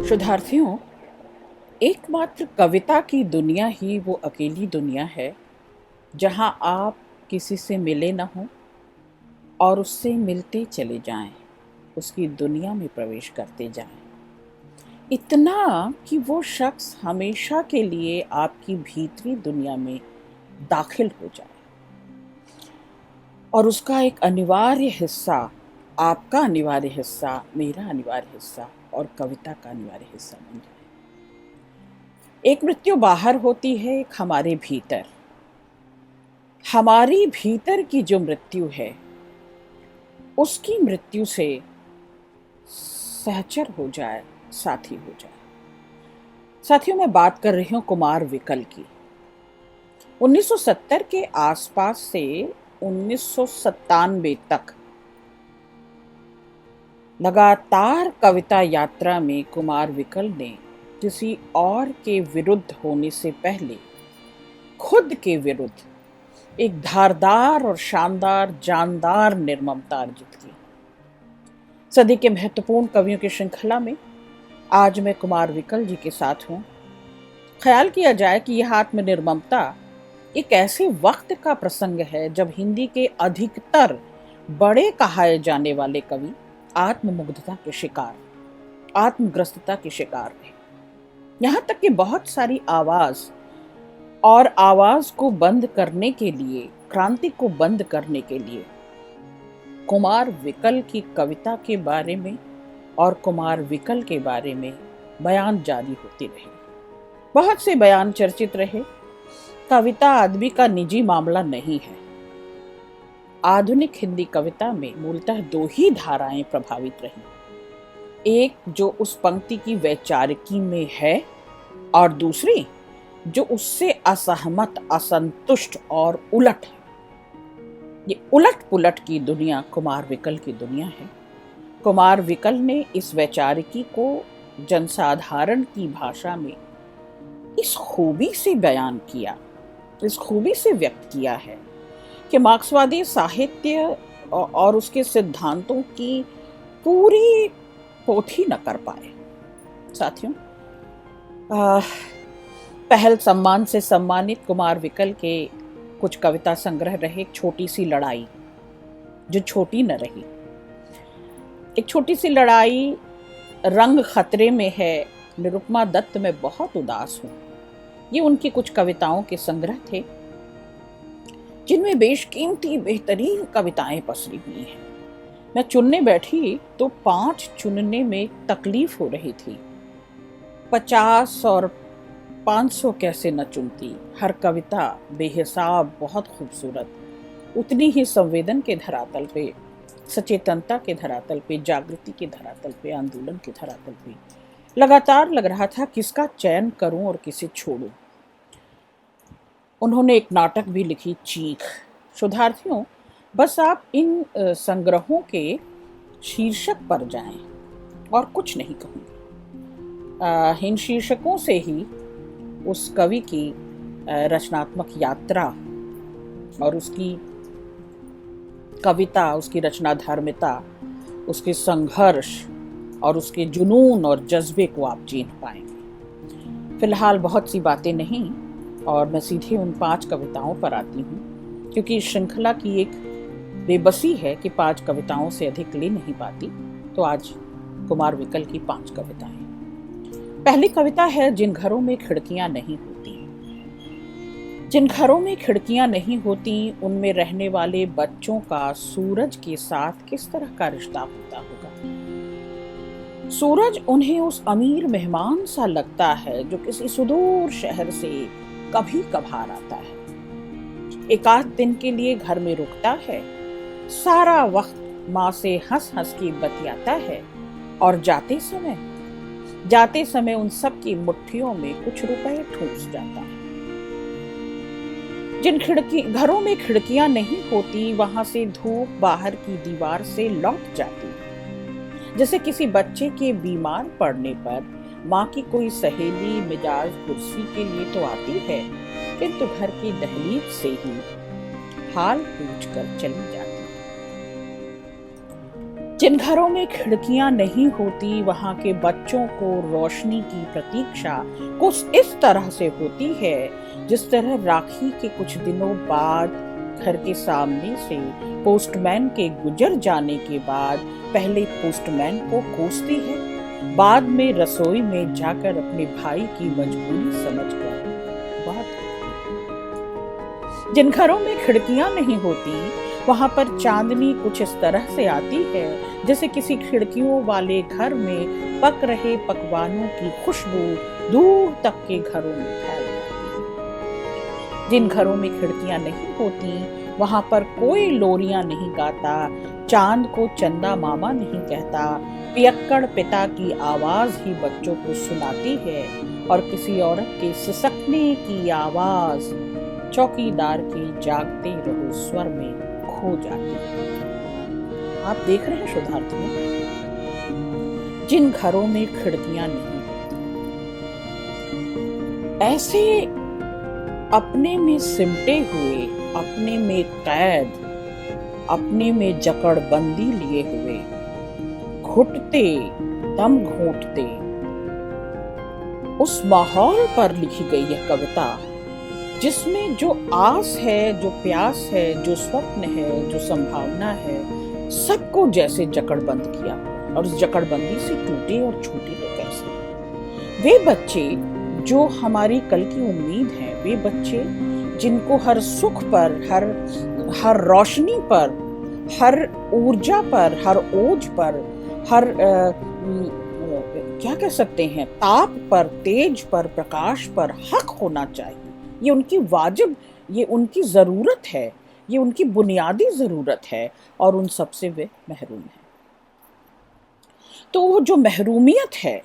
शोधार्थियों, एकमात्र कविता की दुनिया ही वो अकेली दुनिया है जहाँ आप किसी से मिले न हों और उससे मिलते चले जाएं, उसकी दुनिया में प्रवेश करते जाएं। इतना कि वो शख्स हमेशा के लिए आपकी भीतरी दुनिया में दाखिल हो जाए और उसका एक अनिवार्य हिस्सा, आपका अनिवार्य हिस्सा, मेरा अनिवार्य हिस्सा और कविता का अनिवार्य हिस्सा बन जाए। एक मृत्यु बाहर होती है, एक हमारे भीतर। हमारी भीतर की जो मृत्यु है, उसकी मृत्यु से सहचर हो जाए, साथी हो जाए। साथियों, मैं बात कर रही हूं कुमार विकल की। 1970 के आसपास से 1997 तक लगातार कविता यात्रा में कुमार विकल ने किसी और के विरुद्ध होने से पहले खुद के विरुद्ध एक धारदार और शानदार जानदार निर्ममता अर्जित की। सदी के महत्वपूर्ण कवियों की श्रृंखला में आज मैं कुमार विकल जी के साथ हूँ। ख्याल किया जाए कि यह आत्मनिर्ममता एक ऐसे वक्त का प्रसंग है जब हिंदी के अधिकतर बड़े कहाए जाने वाले कवि आत्ममुग्धता के शिकार, आत्मग्रस्तता के शिकार रहे। यहाँ तक कि बहुत सारी आवाज और आवाज को बंद करने के लिए, क्रांति को बंद करने के लिए कुमार विकल की कविता के बारे में और कुमार विकल के बारे में बयान जारी होते रहे। बहुत से बयान चर्चित रहे। कविता आदमी का निजी मामला नहीं है। आधुनिक हिंदी कविता में मूलतः दो ही धाराएं प्रभावित रही, एक जो उस पंक्ति की वैचारिकी में है और दूसरी जो उससे असहमत, असंतुष्ट और उलट है। ये उलट पुलट की दुनिया कुमार विकल की दुनिया है। कुमार विकल ने इस वैचारिकी को जनसाधारण की भाषा में इस खूबी से बयान किया, इस खूबी से व्यक्त किया है कि मार्क्सवादी साहित्य और उसके सिद्धांतों की पूरी पोथी न कर पाए। साथियों, पहल सम्मान से सम्मानित कुमार विकल के कुछ कविता संग्रह रहे। छोटी सी लड़ाई, जो छोटी न रही, एक छोटी सी लड़ाई, रंग खतरे में है, निरुपमा दत्त मैं बहुत उदास हूं। ये उनकी कुछ कविताओं के संग्रह थे जिनमें बेशकीमती बेहतरीन कविताएं पसरी हुई हैं। मैं चुनने बैठी तो 5 चुनने में तकलीफ हो रही थी। 50 और 500 कैसे न चुनती। हर कविता बेहिसाब बहुत खूबसूरत, उतनी ही संवेदन के धरातल पे, सचेतनता के धरातल पे, जागृति के धरातल पे, आंदोलन के धरातल पे लगातार लग रहा था किसका चयन करूं और किसे छोड़ूं। उन्होंने एक नाटक भी लिखी, चीख। शोधार्थियों, बस आप इन संग्रहों के शीर्षक पर जाएं और कुछ नहीं कहूंगी। इन शीर्षकों से ही उस कवि की रचनात्मक यात्रा और उसकी कविता, उसकी रचनाधर्मिता, उसके संघर्ष और उसके जुनून और जज्बे को आप जीन पाएंगे। फिलहाल बहुत सी बातें नहीं और मैं सीधे उन 5 कविताओं पर आती हूँ, क्योंकि इस श्रृंखला की एक बेबसी है कि 5 कविताओं से अधिक ले नहीं पाती। तो आज कुमार विकल की 5 कविताएं। पहली कविता है जिन घरों में खिड़कियां नहीं होती। जिन घरों में खिड़कियां नहीं होती उनमें रहने वाले बच्चों का सूरज के साथ किस तरह का रिश्ता होता होगा। सूरज उन्हें उस अमीर मेहमान सा लगता है जो किसी सुदूर शहर से कभी कभार आता है, एक आध दिन के लिए घर में रुकता है, सारा वक्त माँ से हंस हंस के बतियाता है और जाते समय उन सब की मुट्ठियों में कुछ रुपए ठूंस जाता है। जिन घरों में खिड़कियां नहीं होती वहां से धूप बाहर की दीवार से लौट जाती है। जैसे किसी बच्चे के बीमार पड़ने पर माँ की कोई सहेली मिजाज कुर्सी के लिए तो आती है, किंतु घर की दहलीज से ही हाल पूछकर चली जाती है। जिन घरों में खिड़कियां नहीं होती वहां के बच्चों को रोशनी की प्रतीक्षा कुछ इस तरह से होती है जिस तरह राखी के कुछ दिनों बाद घर के सामने से पोस्टमैन के गुजर जाने के बाद पहले पोस्टमैन को कोसती है, बाद में रसोई में जाकर अपने भाई की मजबूरी समझकर बात करती है। जिन घरों में खिड़कियां नहीं होती वहां पर चांदनी कुछ इस तरह से आती है जैसे किसी खिड़कियों वाले घर में पक रहे पकवानों की खुशबू दूर तक के घरों में फैल जाती है। जिन घरों में खिड़कियां नहीं होती वहां पर कोई लोरियां नहीं गाता, चांद को चंदा मामा नहीं कहता, पियक्कड़ पिता की आवाज ही बच्चों को सुनाती है और किसी औरत के सिसकने की आवाज चौकीदार के जागते रहो स्वर में खो जाती है। आप देख रहे हैं शोधार्थियों, जिन घरों में खिड़कियां नहीं, ऐसे अपने में सिमटे हुए, अपने में कैद, अपने में जकड़बंदी लिए हुए, घुटते दम घोंटते उस माहौल पर लिखी गई यह कविता जिसमें जो आस है, जो प्यास है, जो स्वप्न है, जो संभावना है, सबको जैसे जकड़बंद किया और उस जकड़बंदी से टूटे और छूटे तो कैसे। वे बच्चे जो हमारी कल की उम्मीद है, वे बच्चे जिनको हर सुख पर, हर रोशनी पर, हर ऊर्जा पर, हर ओज पर, हर क्या कह सकते हैं, ताप पर, तेज पर, प्रकाश पर हक होना चाहिए। ये उनकी वाजिब, ये उनकी ज़रूरत है, ये उनकी बुनियादी ज़रूरत है और उन सब से वे महरूम हैं। तो वो जो महरूमियत है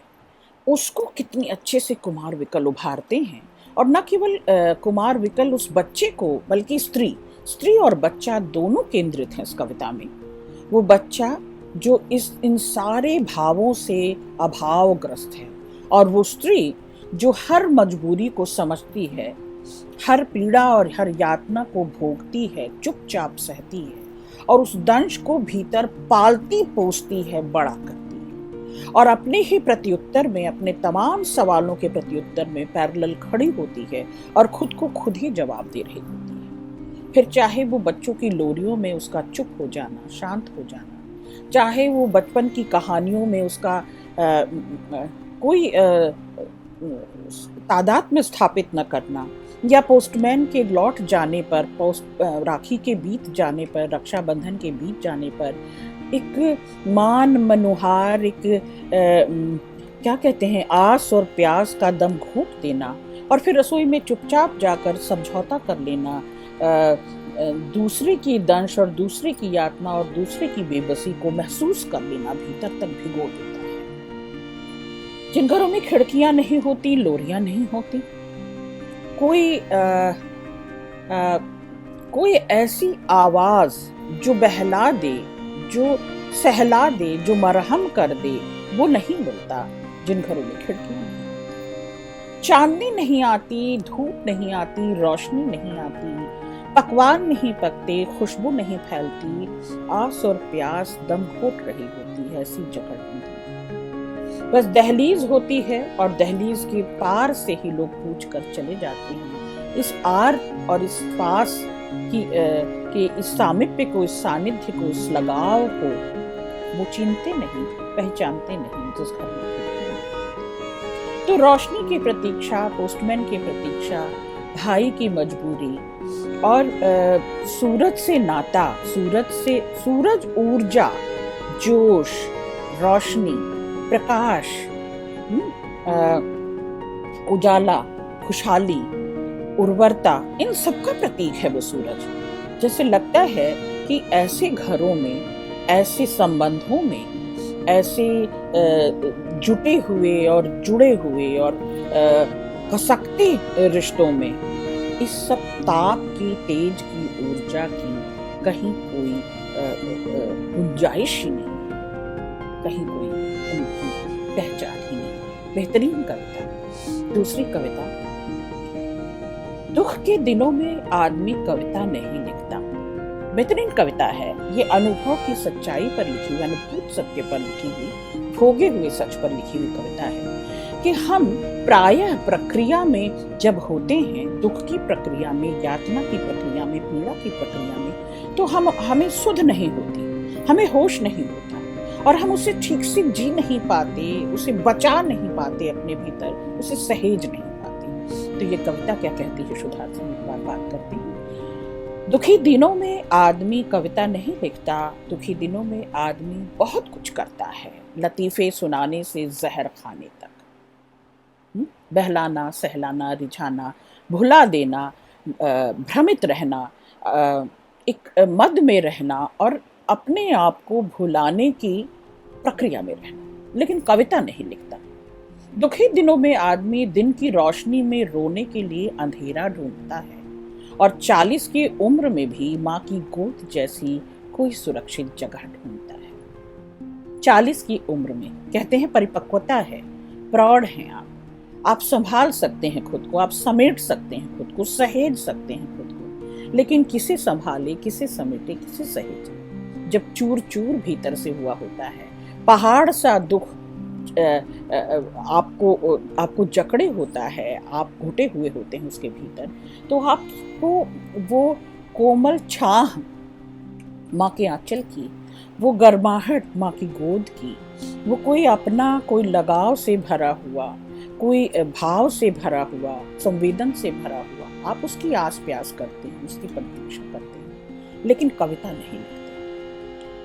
उसको कितनी अच्छे से कुमार विकल उभारते हैं और न केवल कुमार विकल उस बच्चे को बल्कि स्त्री और बच्चा दोनों केंद्रित हैं इस कविता में। वो बच्चा जो इन सारे भावों से अभावग्रस्त है और वो स्त्री जो हर मजबूरी को समझती है, हर पीड़ा और हर यातना को भोगती है, चुपचाप सहती है और उस दंश को भीतर पालती पोसती है, बड़ा करती है और अपने ही प्रत्युत्तर में, अपने तमाम सवालों के प्रत्युत्तर में पैरेलल खड़ी होती है और खुद को खुद ही जवाब दे रही होती है। फिर चाहे वो बच्चों की लोरियों में उसका चुप हो जाना, शांत हो जाना, चाहे वो बचपन की कहानियों में उसका कोई तादाद में स्थापित न करना, या पोस्टमैन के लौट जाने पर, राखी के बीत जाने पर, रक्षाबंधन के बीत जाने पर एक मान मनोहार, एक क्या कहते हैं, आस और प्यास का दम घोंट देना और फिर रसोई में चुपचाप जाकर समझौता कर लेना, दूसरे की दंश और दूसरे की यातना और दूसरे की बेबसी को महसूस कर लेना भीतर तक भिगो देता है। जिन घरों में खिड़कियां नहीं होती, लोरियां नहीं होती, कोई ऐसी आवाज जो बहला दे, जो सहला दे, जो मरहम कर दे, वो नहीं मिलता जिन घरों में खिड़कियां नहीं। चांदनी नहीं आती, धूप नहीं आती, रोशनी नहीं आती, पकवान नहीं पकते, खुशबू नहीं फैलती, आस और प्यास दम घोट रही होती है, ऐसी जकड़बंदी। बस दहलीज होती है और दहलीज के पार से ही लोग पूछ कर चले जाते हैं। इस आर और इस पास के इस सामिप्य को, इस सानिध्य को, इस लगाव को वो चिन्हते नहीं, पहचानते नहीं जिस घर में। तो रोशनी की प्रतीक्षा, पोस्टमैन की प्रतीक्षा, भाई की मजबूरी और सूरज से नाता, सूरज ऊर्जा, जोश, रोशनी, प्रकाश, उजाला, खुशहाली, उर्वरता, इन सब का प्रतीक है वो सूरज। जैसे लगता है कि ऐसे घरों में, ऐसे संबंधों में, ऐसे जुटे हुए और जुड़े हुए और कसकते रिश्तों में इस सब ताप की, तेज की, ऊर्जा की कहीं कोई गुंजाइश ही नहीं, कहीं कोई उनकी पहचान ही नहीं। बेहतरीन कविता। दूसरी कविता, दुख के दिनों में आदमी कविता नहीं लिखता, बेहतरीन कविता है। ये अनुभव की सच्चाई पर लिखी हुई, अनुभूत सत्य पर लिखी हुई, भोगे हुए सच पर लिखी हुई कविता है कि हम प्रायः प्रक्रिया में जब होते हैं, दुख की प्रक्रिया में, यातना की प्रक्रिया में, पीड़ा की प्रक्रिया में, तो हमें सुध नहीं होती, हमें होश नहीं होता और हम उसे ठीक से जी नहीं पाते, उसे बचा नहीं पाते अपने भीतर, उसे सहेज नहीं पाते। तो ये कविता क्या कहती है, सुधा से एक बार बात करते हैं। दुखी दिनों में आदमी कविता नहीं लिखता, दुखी दिनों में आदमी बहुत कुछ करता है, लतीफे सुनाने से जहर खाने तक। बहलाना, सहलाना, रिझाना, भुला देना, भ्रमित रहना, एक मद में रहना और अपने आप को भुलाने की प्रक्रिया में रहना, लेकिन कविता नहीं लिखता। दुखी दिनों में आदमी दिन की रोशनी में रोने के लिए अंधेरा ढूंढता है और 40 की उम्र में भी माँ की गोद जैसी कोई सुरक्षित जगह ढूंढता है। 40 की उम्र में कहते हैं परिपक्वता है, प्रौढ़ हैं आप संभाल सकते हैं खुद को, आप समेट सकते हैं खुद को, सहेज सकते हैं खुद को, लेकिन किसे संभाले, किसे समेटे, किसे सहेजे जब चूर चूर भीतर से हुआ होता है। पहाड़ सा दुख आपको जकड़े होता है, आप घुटे हुए होते हैं उसके भीतर, तो आपको वो कोमल छाह माँ के आंचल की, वो गर्माहट माँ की गोद की, वो कोई अपना, कोई लगाव से भरा हुआ, कोई भाव से भरा हुआ, संवेदन से भरा हुआ, आप उसकी आस प्यास करते हैं, उसकी प्रतीक्षा करते हैं, लेकिन कविता नहीं लिखते।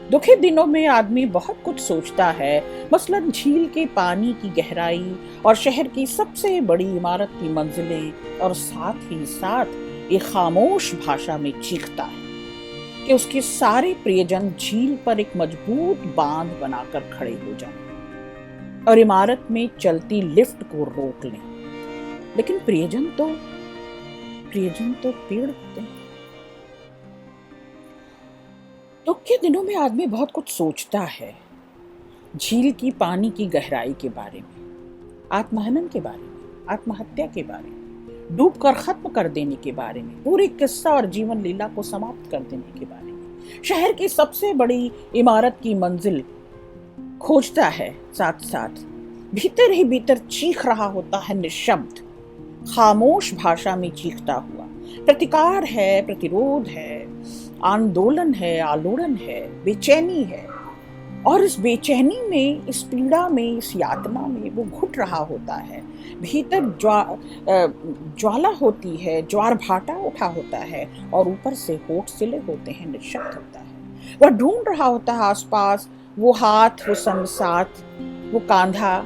दुखी दिनों में आदमी बहुत कुछ सोचता है, मसलन झील के पानी की गहराई और शहर की सबसे बड़ी इमारत की मंजिलें, और साथ ही साथ एक खामोश भाषा में चीखता है कि उसके सारे प्रियजन झील पर एक मजबूत बांध बनाकर खड़े हो जाएं और इमारत में चलती लिफ्ट को रोक लें, लेकिन प्रियजन तो पेड़ होते हैं। दुख के दिनों में आदमी बहुत कुछ सोचता है, झील की पानी की गहराई के बारे में, आत्महनन के बारे में, आत्महत्या के बारे में, डूबकर खत्म कर देने के बारे में, पूरी किस्सा और जीवन लीला को समाप्त कर देने के बारे में, शहर की सबसे बड़ी इमारत की मंजिल खोजता है, साथ साथ भीतर ही भीतर चीख रहा होता है, निशब्द खामोश भाषा में चीखता हुआ। प्रतिकार है, प्रतिरोध है, आंदोलन है, आलोड़न है, बेचैनी है, और इस बेचैनी में, इस पीड़ा में, इस यातना में वो घुट रहा होता है। भीतर ज्वाला होती है, ज्वार भाटा उठा होता है और ऊपर से होठ सिले होते हैं, निशब्द होता है। वह ढूंढ रहा होता है आसपास वो हाथ, वो संग साथ, वो कांधा,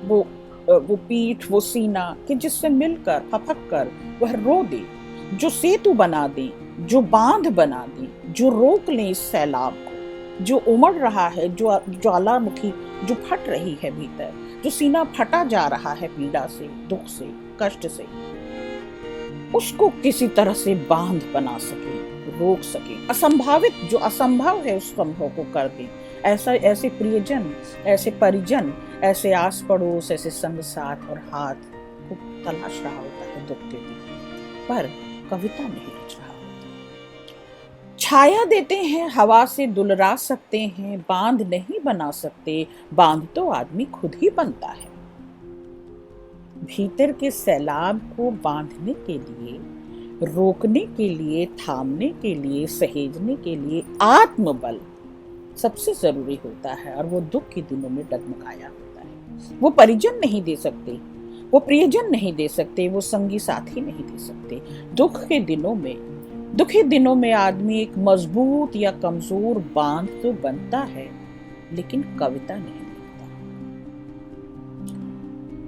वो पीठ, वो सीना कि जिससे मिलकर, फपक कर वह रो दे, जो सेतु बना दे, जो बांध बना दे, जो रोक ले इस सैलाब को, जो उमड़ रहा है, जो ज्वालामुखी जो फट रही है भीतर, जो सीना फटा जा रहा है पीड़ा से, दुख से, कष्ट से, उसको किसी तरह से बांध बना सके, रोक सके, असंभावित जो असंभव है उस संभव को कर दे। ऐसे प्रियजन, ऐसे परिजन, ऐसे आस पड़ोस, ऐसे संग साथ और हाथ को तलाश रहा होता है दुख के दिन, पर कविता नहीं लिख रहा होता। छाया देते हैं, हवा से दुलरा सकते हैं, बांध नहीं बना सकते, बांध तो आदमी खुद ही बनता है। भीतर के सैलाब को बांधने के लिए, रोकने के लिए, थामने के लिए, सहेजने के लिए आत्मबल सबसे जरूरी होता है, और वो दुख के दिनों में डगमगाया होता है। वो परिजन नहीं दे सकते, वो प्रियजन नहीं दे सकते, वो संगी साथी नहीं दे सकते। दुखी दिनों में आदमी एक मजबूत या कमजोर बांध तो बनता है, लेकिन कविता नहीं लिखता।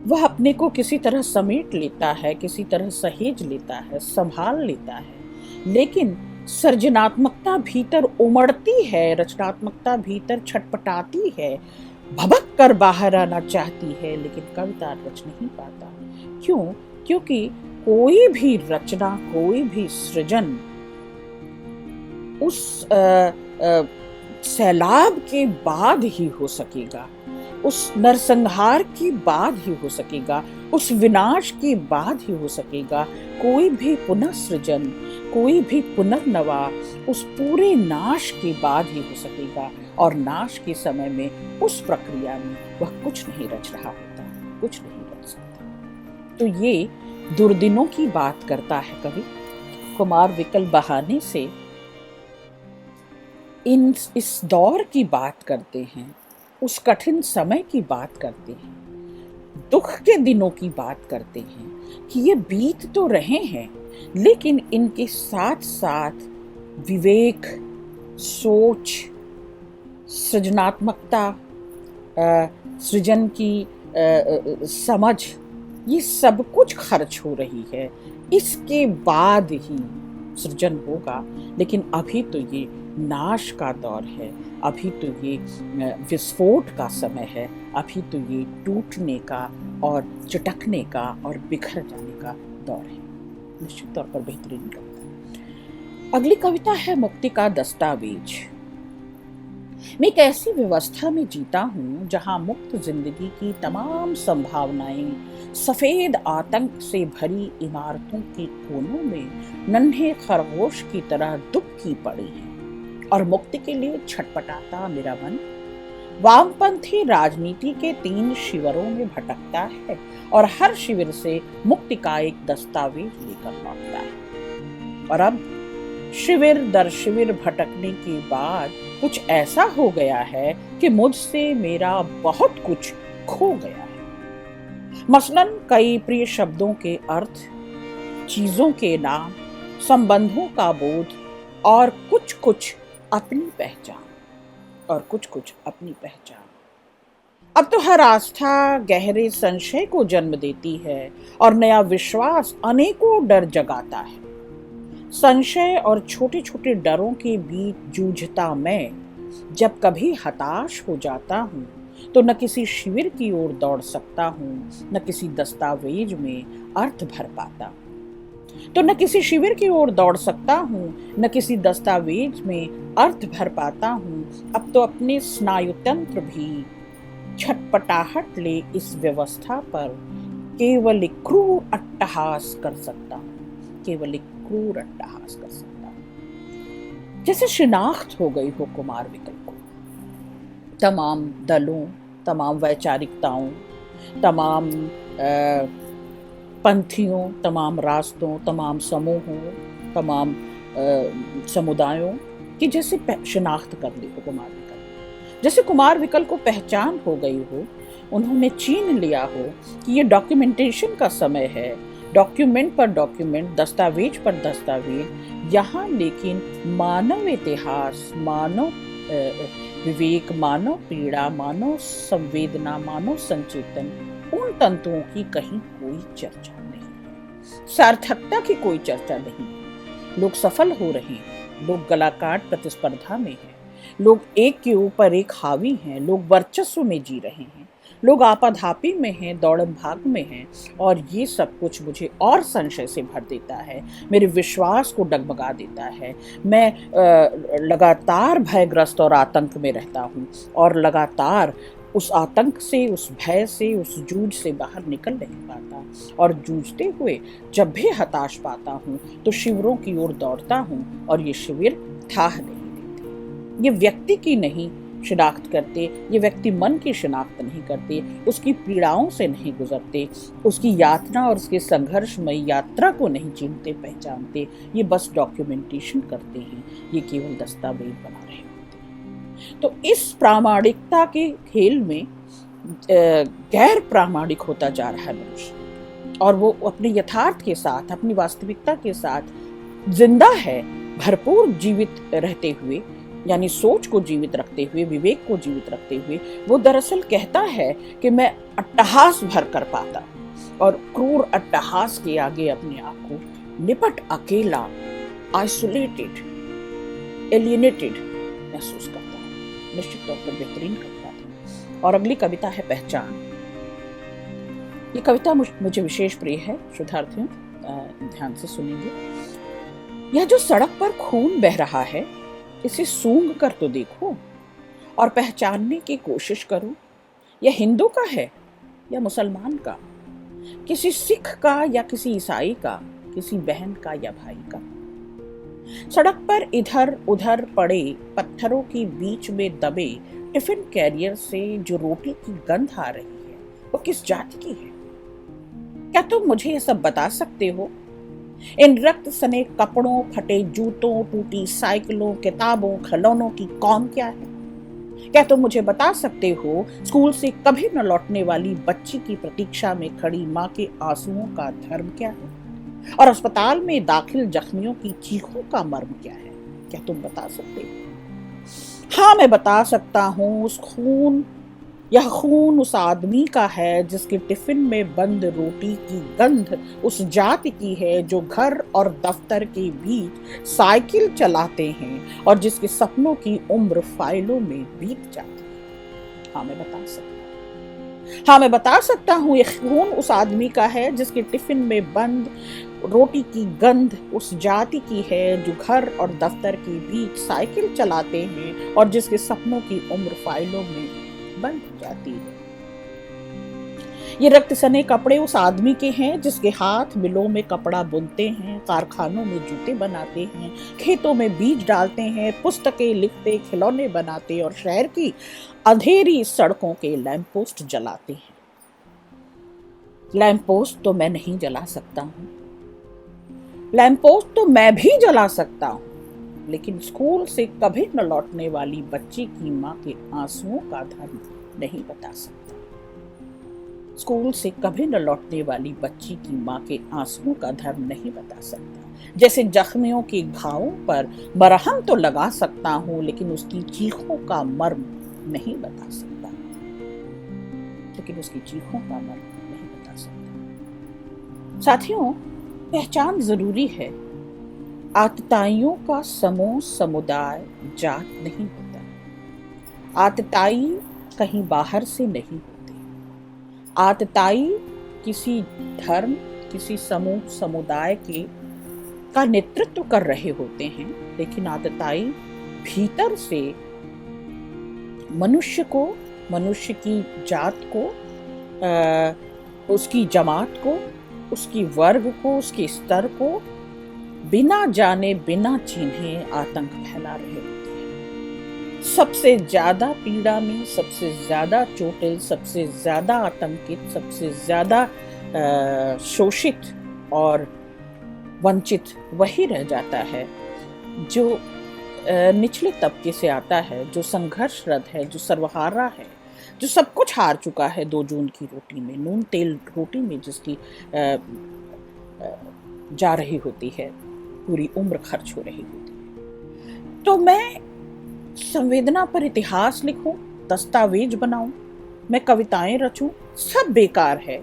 वह अपने को किसी तरह समेट लेता है, किसी तरह सहेज लेता है, संभाल लेता है, लेकिन सृजनात्मकता भीतर उमड़ती है, रचनात्मकता भीतर छटपटाती है, भबक कर बाहर आना चाहती है, लेकिन कविता रच नहीं पाता। क्यों? क्योंकि कोई भी रचना, कोई भी सृजन उस सैलाब के बाद ही हो सकेगा, उस नरसंहार के बाद ही हो सकेगा, उस विनाश के बाद ही हो सकेगा। कोई भी पुनः सृजन, कोई भी पुनर्नवा उस पूरे नाश के बाद ही हो सकेगा। और नाश के समय में, उस प्रक्रिया में वह कुछ नहीं रच रहा होता, कुछ नहीं रच सकता। तो ये दुर्दिनों की बात करता है कवि। कुमार विकल बहाने से इस दौर की बात करते हैं, उस कठिन समय की बात करते हैं, दुख के दिनों की बात करते हैं कि ये बीत तो रहे हैं, लेकिन इनके साथ साथ विवेक, सोच, सृजनात्मकता, सृजन की समझ, ये सब कुछ खर्च हो रही है। इसके बाद ही सृजन होगा। लेकिन अभी तो ये नाश का दौर है, अभी तो ये विस्फोट का समय है, अभी तो ये टूटने का और चटकने का और बिखर जाने का दौर है। निश्चित तौर पर बेहतरीन कविता। अगली कविता है मुक्ति का दस्तावेज। मैं एक ऐसी व्यवस्था में जीता हूँ जहाँ मुक्त जिंदगी की तमाम संभावनाएं सफेद आतंक से भरी इमारतों के कोनों में नन्हे खरगोश की तरह दुबकी पड़ी हैं, और मुक्ति के लिए छटपटाता मेरा मन वामपंथी राजनीति के 3 शिविरों में भटकता है, और हर शिविर से मुक्ति का एक दस्तावेज लेकर लौटता है। और अब शिविर दर शिविर भटकने के बाद कुछ ऐसा हो गया है कि मुझसे मेरा बहुत कुछ खो गया है। मसलन कई प्रिय शब्दों के अर्थ, चीजों के नाम, संबंधों का बोध, और कुछ कुछ अपनी पहचान, और कुछ कुछ अपनी पहचान। अब तो हर आस्था गहरे संशय को जन्म देती है, और नया विश्वास अनेकों डर जगाता है। संशय और छोटे छोटे डरों के बीच जूझता मैं जब कभी हताश हो जाता हूँ, तो न किसी शिविर की ओर दौड़ सकता हूँ, न किसी दस्तावेज में अर्थ भर पाता, तो न किसी शिविर की ओर दौड़ सकता हूँ, न किसी दस्तावेज में अर्थ भर पाता हूँ। अब तो अपने स्नायुतंत्र भी छटपटाहट ले इस व्यवस्था पर केवल एक क्रूर अट्टहास कर सकता हूँ, केवल एक क्रूर अट्टहास कर सकता हूँ। जैसे शिनाख्त हो गई हो कुमार विकल को तमाम दलों, तमाम वैचारिकताओं, तमाम पंथियों, तमाम रास्तों, तमाम समूहों, तमाम समुदायों की जैसे शिनाख्त कर ली हो कुमार विकल। जैसे कुमार विकल को पहचान हो गई हो, उन्होंने चीन लिया हो कि ये डॉक्यूमेंटेशन का समय है, डॉक्यूमेंट पर डॉक्यूमेंट, दस्तावेज पर दस्तावेज। यहाँ लेकिन मानव इतिहास, मानव विवेक, मानव पीड़ा, मानव संवेदना, मानव संचेतन, उन तंतुओं की कहीं कोई चर्चा नहीं है, सार्थकता की कोई चर्चा नहीं है। लोग सफल हो रहे हैं, लोग गलाकाट प्रतिस्पर्धा में हैं, लोग एक के ऊपर एक हावी हैं, लोग वर्चस्व में जी रहे हैं, लोग आपाधापी में हैं, दौड़म भाग में हैं। और ये सब कुछ मुझे और संशय से भर देता है, मेरे विश्वास को डगमगा देता है। मैं लगातार भयग्रस्त और आतंक में रहता हूँ, और लगातार उस आतंक से, उस भय से, उस जूझ से बाहर निकल नहीं पाता। और जूझते हुए जब भी हताश पाता हूँ तो शिविरों की ओर दौड़ता हूँ, और ये शिविर थाह नहीं देते। ये व्यक्ति की नहीं शिनाख्त करते, ये व्यक्ति मन की शिनाख्त नहीं करते, उसकी पीड़ाओं से नहीं गुजरते, उसकी यातना और उसके संघर्षमय यात्रा को नहीं चिन्हते पहचानते। ये बस डॉक्यूमेंटेशन करते हैं, ये केवल दस्तावेज बना रहे होते हैं। तो इस प्रामाणिकता के खेल में गैर प्रामाणिक होता जा रहा है मनुष्य, और वो अपने यथार्थ के साथ, अपनी वास्तविकता के साथ जिंदा है, भरपूर जीवित रहते हुए, यानी सोच को जीवित रखते हुए, विवेक को जीवित रखते हुए वो दरअसल कहता है कि मैं अट्टहास भर कर पाता, और क्रूर अट्टहास के आगे अपने आप को निपट अकेला, आइसोलेटेड, एलियनेटेड महसूस करता है। निश्चित तौर पर बेहतरीन कविता थी। और अगली कविता है पहचान। ये कविता मुझे विशेष प्रिय है, शुद्धार्थियों ध्यान से सुनेंगे। यह जो सड़क पर खून बह रहा है, इसे सूंघ कर तो देखो और पहचानने की कोशिश करो। यह हिंदू का है या मुसलमान का, किसी सिख का या किसी ईसाई का, किसी बहन का या भाई का। सड़क पर इधर उधर पड़े पत्थरों के बीच में दबे टिफिन कैरियर से जो रोटी की गंध आ रही है वो किस जाति की है? क्या तुम मुझे ये सब बता सकते हो? इन रक्त सने कपड़ों, फटे जूतों, टूटी साइकिलों, किताबों, खिलौनों की कौन क्या है? क्या तुम मुझे बता सकते हो स्कूल से कभी न लौटने वाली बच्ची की प्रतीक्षा में खड़ी माँ के आंसुओं का धर्म क्या है? और अस्पताल में दाखिल जख्मियों की चीखों का मर्म क्या है? क्या तुम बता सकते हो? हाँ, मैं बता सकता हूँ। यह खून उस आदमी का है जिसके टिफिन में बंद रोटी की गंध उस जाति की है जो घर और दफ्तर के बीच साइकिल चलाते हैं और जिसके सपनों की उम्र फाइलों में बीत जाती है। हाँ, मैं बता सकता हूँ। हाँ, मैं बता सकता हूँ। यह खून उस आदमी का है जिसके टिफिन में बंद रोटी की गंध उस जाति की है जो घर और दफ्तर के बीच साइकिल चलाते हैं और जिसके सपनों की उम्र फाइलों में बंद जाती है। ये रक्त सने कपड़े उस आदमी के हैं जिसके हाथ मिलों में कपड़ा बुनते हैं, कारखानों में जूते बनाते हैं, खेतों में बीज डालते हैं, पुस्तकें लिखते, खिलौने बनाते और शहर की अंधेरी सड़कों के लैंप पोस्ट जलाते हैं। लैंप पोस्ट तो मैं नहीं जला सकता हूँ, लैंप पोस्ट तो मैं भी जला सकता हूँ, लेकिन स्कूल से कभी न लौटने वाली बच्ची की माँ के आंसुओं का धर्म नहीं बता सकता। स्कूल से कभी न लौटने वाली बच्ची की माँ के आंसुओं का धर्म नहीं बता सकता। जैसे जख्मियों के घावों पर मरहम तो लगा सकता हूँ, लेकिन उसकी चीखों का मर्म नहीं बता सकता। लेकिन उसकी चीखों का मर्म नहीं बता सकता। साथियों, पहचान जरूरी है। आतताइयों का समूह समुदाय जात नहीं होता। आतताई कहीं बाहर से नहीं होते। आतताई किसी धर्म, किसी समूह समुदाय के का नेतृत्व कर रहे होते हैं, लेकिन आतताई भीतर से मनुष्य को, मनुष्य की जात को, उसकी जमात को, उसकी वर्ग को, उसके स्तर को बिना जाने बिना चिन्हे आतंक फैला रहे होते हैं। सबसे ज्यादा पीड़ा में, सबसे ज्यादा चोटिल, सबसे ज्यादा आतंकित, सबसे ज्यादा शोषित और वंचित वही रह जाता है जो निचले तबके से आता है, जो संघर्षरत है, जो सर्वहारा है, जो सब कुछ हार चुका है। 2 जून की रोटी में, नून तेल रोटी में जिसकी जा रही होती है, पूरी उम्र खर्च हो रही होती है। तो मैं संवेदना पर इतिहास लिखूं, दस्तावेज बनाऊं, मैं कविताएं रचूं, सब बेकार है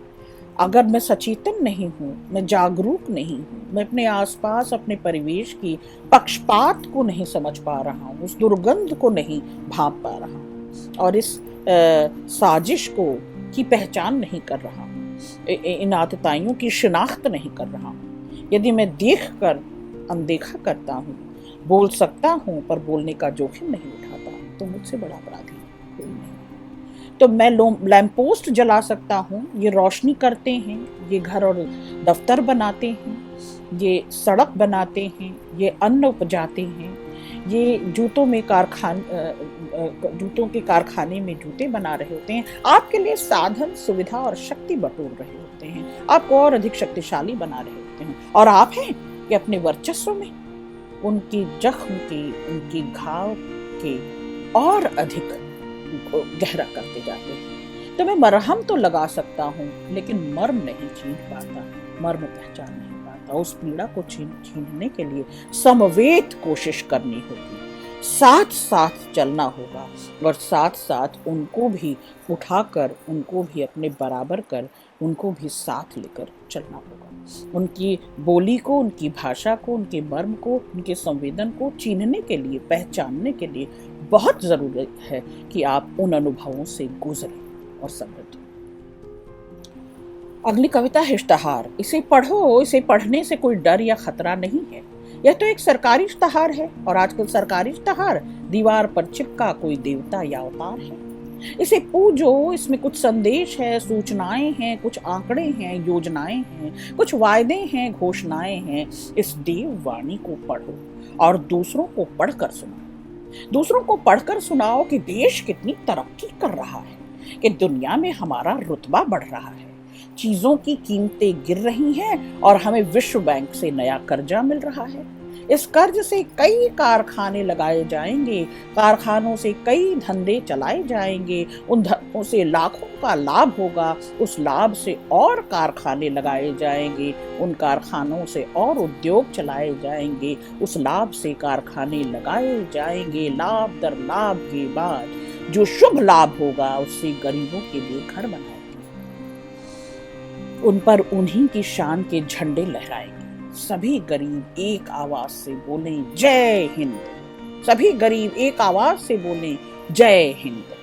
अगर मैं सचेतन नहीं हूं, मैं जागरूक नहीं हूं, मैं अपने आसपास, अपने परिवेश की पक्षपात को नहीं समझ पा रहा हूं, उस दुर्गंध को नहीं भांप पा रहा हूं और इस साजिश को की पहचान नहीं कर रहा हूं, इन आतताइयों की शिनाख्त नहीं कर रहा हूं। यदि मैं देखकर अनदेखा करता हूँ, बोल सकता हूँ पर बोलने का जोखिम नहीं उठाता, तो मुझसे बड़ा अपराधी कोई नहीं। तो मैं लैंप पोस्ट जला सकता हूँ, ये रोशनी करते हैं, ये घर और दफ्तर बनाते हैं, ये सड़क बनाते हैं, ये अन्न उपजाते हैं, ये जूतों के कारखाने में जूते बना रहे होते हैं, आपके लिए साधन, सुविधा और शक्ति बटोर रहे होते हैं, आपको और अधिक शक्तिशाली बना रहे होते हैं, और आप हैं कि अपने वर्चस्व में उनकी जख्म के, उनकी घाव के और अधिक गहरा करते जाते हैं। तो मैं मरहम तो लगा सकता हूँ, लेकिन मर्म नहीं छीन पाता, मर्म पहचान नहीं पाता। उस पीड़ा को छीनने के लिए समवेत कोशिश करनी होगी, साथ साथ चलना होगा और साथ साथ उनको भी उठाकर, उनको भी अपने बराबर कर, उनको भी साथ लेकर चलना होगा। उनकी बोली को, उनकी भाषा को, उनके मर्म को, उनके संवेदन को चीनने के लिए, पहचानने के लिए बहुत जरूरी है कि आप उन अनुभवों से गुजरें और समृद्ध। अगली कविता है इश्तहार। इसे पढ़ो, इसे पढ़ने से कोई डर या खतरा नहीं है। यह तो एक सरकारी इश्तहार है और आजकल सरकारी इश्तहार दीवार पर चिपका कोई देवता या अवतार है। इसे पूजो, इसमें कुछ संदेश है, सूचनाएं हैं, कुछ आंकड़े हैं, योजनाएं हैं, कुछ वायदे हैं, घोषणाएं हैं। इस देव वाणी को पढ़ो और दूसरों को पढ़कर सुनाओ। दूसरों को पढ़कर सुनाओ कि देश कितनी तरक्की कर रहा है, कि दुनिया में हमारा रुतबा बढ़ रहा है, चीजों की कीमतें गिर रही हैं और हमें विश्व बैंक से नया कर्जा मिल रहा है। इस कर्ज से कई कारखाने लगाए जाएंगे, कारखानों से कई धंधे चलाए जाएंगे, उन धंधों से लाखों का लाभ होगा, उस लाभ से और कारखाने लगाए जाएंगे, उन कारखानों से और उद्योग चलाए जाएंगे, उस लाभ से कारखाने लगाए जाएंगे। लाभ दर लाभ के बाद जो शुभ लाभ होगा उससे गरीबों के लिए घर बनाएंगे, उन पर उन्हीं की शान के झंडे लहराएंगे। सभी गरीब एक आवाज से बोलें जय हिंद। सभी गरीब एक आवाज से बोलें जय हिंद।